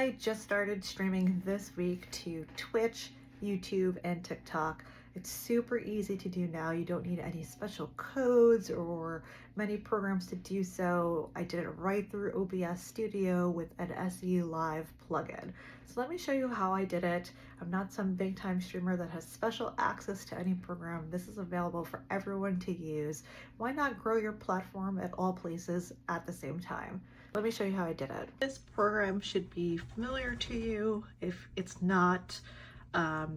I just started streaming this week to Twitch, YouTube, and TikTok. It's super easy to do now. You don't need any special codes or many programs to do so. I did it right through OBS Studio with an SE.Live plugin. So let me show you how I did it. I'm not some big time streamer that has special access to any program. This is available for everyone to use. Why not grow your platform at all places at the same time? Let me show you how I did it. This program should be familiar to you. If it's not,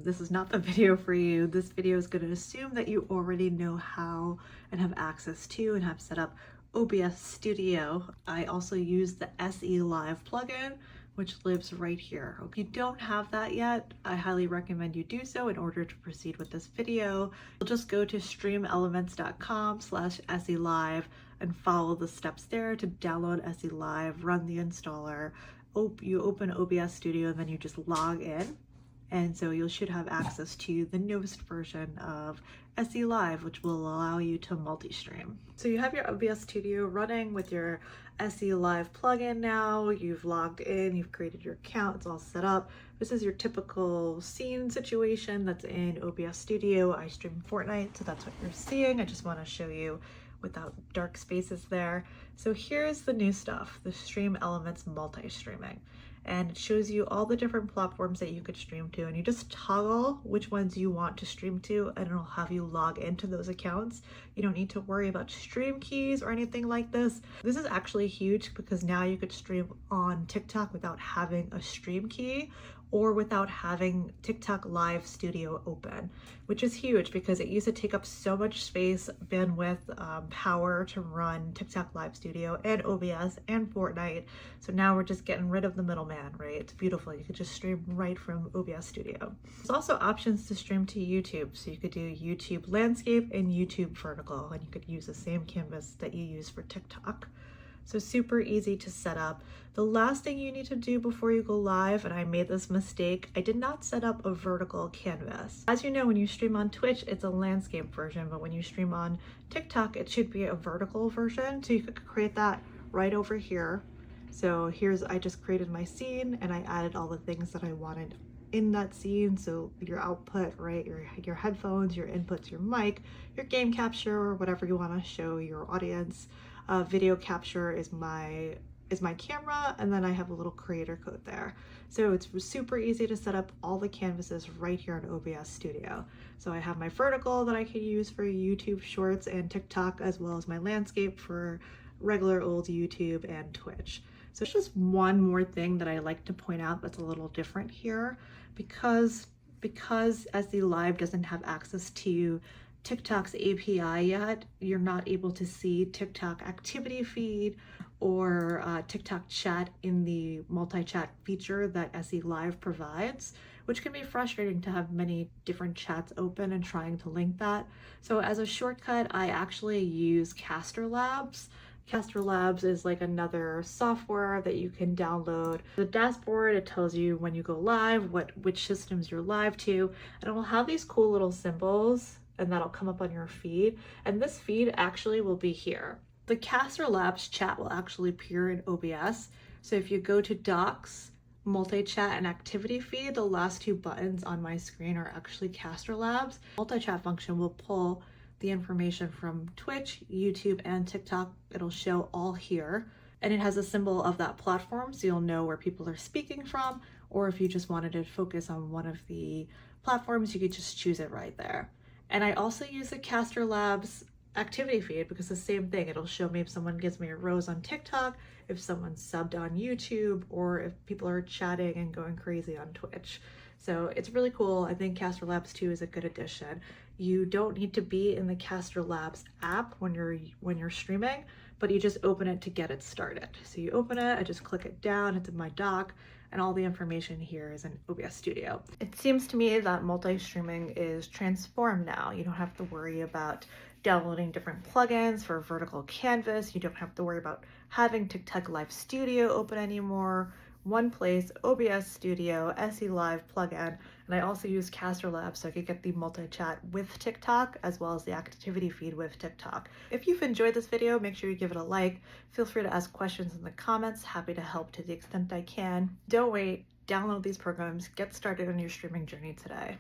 this is not the video for you. This video is going to assume that you already know how and have access to and have set up OBS Studio. I also use the SE.Live plugin, which lives right here. If you don't have that yet, I highly recommend you do so in order to proceed with this video. You'll just go to StreamElements.com/SE.Live and follow the steps there to download SE.Live, run the installer. You open OBS Studio and then you just log in. And so you should have access to the newest version of SE.Live, which will allow you to multi-stream. So you have your OBS Studio running with your SE.Live plugin now. You've logged in, you've created your account, it's all set up. This is your typical scene situation that's in OBS Studio. I stream Fortnite, so that's what you're seeing. I just want to show you without dark spaces there. So here's the new stuff, the StreamElements multi-streaming. And it shows you all the different platforms that you could stream to, and you just toggle which ones you want to stream to and it'll have you log into those accounts. You don't need to worry about stream keys or anything like this. This is actually huge because now you could stream on TikTok without having a stream key or without having TikTok Live Studio open, which is huge because it used to take up so much space, bandwidth, power to run TikTok Live Studio and OBS and Fortnite. So now we're just getting rid of the middleman, right? It's beautiful. You could just stream right from OBS Studio. There's also options to stream to YouTube. So you could do YouTube landscape and YouTube vertical, and you could use the same canvas that you use for TikTok. So super easy to set up. The last thing you need to do before you go live, and I made this mistake, I did not set up a vertical canvas. As you know, when you stream on Twitch, it's a landscape version, but when you stream on TikTok, it should be a vertical version. So you could create that right over here. So I just created my scene and I added all the things that I wanted in that scene. So your output, right? Your headphones, your inputs, your mic, your game capture, or whatever you want to show your audience. Video capture is my camera, and then I have a little creator code there. So it's super easy to set up all the canvases right here in OBS Studio. So I have my vertical that I can use for YouTube Shorts and TikTok, as well as my landscape for regular old YouTube and Twitch. So it's just one more thing that I like to point out that's a little different here, because SE.Live doesn't have access to TikTok's API yet, you're not able to see TikTok activity feed or TikTok chat in the multi-chat feature that SE.Live provides, which can be frustrating to have many different chats open and trying to link that. So as a shortcut, I actually use Caster Labs. Caster Labs is like another software that you can download. The dashboard, it tells you when you go live, which systems you're live to, and it will have these cool little symbols, and that'll come up on your feed. And this feed actually will be here. The Caster Labs chat will actually appear in OBS. So if you go to Docs, Multi-Chat, and Activity Feed, the last two buttons on my screen are actually Caster Labs. Multi-Chat function will pull the information from Twitch, YouTube, and TikTok. It'll show all here. And it has a symbol of that platform, so you'll know where people are speaking from, or if you just wanted to focus on one of the platforms, you could just choose it right there. And I also use the Caster Labs activity feed because the same thing, it'll show me if someone gives me a rose on TikTok, if someone's subbed on YouTube, or if people are chatting and going crazy on Twitch. So it's really cool. I think Caster Labs 2 is a good addition. You don't need to be in the Caster Labs app when you're streaming, but you just open it to get it started. So you open it, I just click it down, it's in my dock, and all the information here is in OBS Studio. It seems to me that multi-streaming is transformed now. You don't have to worry about downloading different plugins for vertical canvas. You don't have to worry about having TikTok Live Studio open anymore. one place, OBS Studio, SE.Live plugin, and I also use Caster Lab so I could get the multi-chat with TikTok as well as the activity feed with TikTok. If you've enjoyed this video, make sure you give it a like. Feel free to ask questions in the comments. Happy to help to the extent I can. Don't wait, download these programs, get started on your streaming journey today.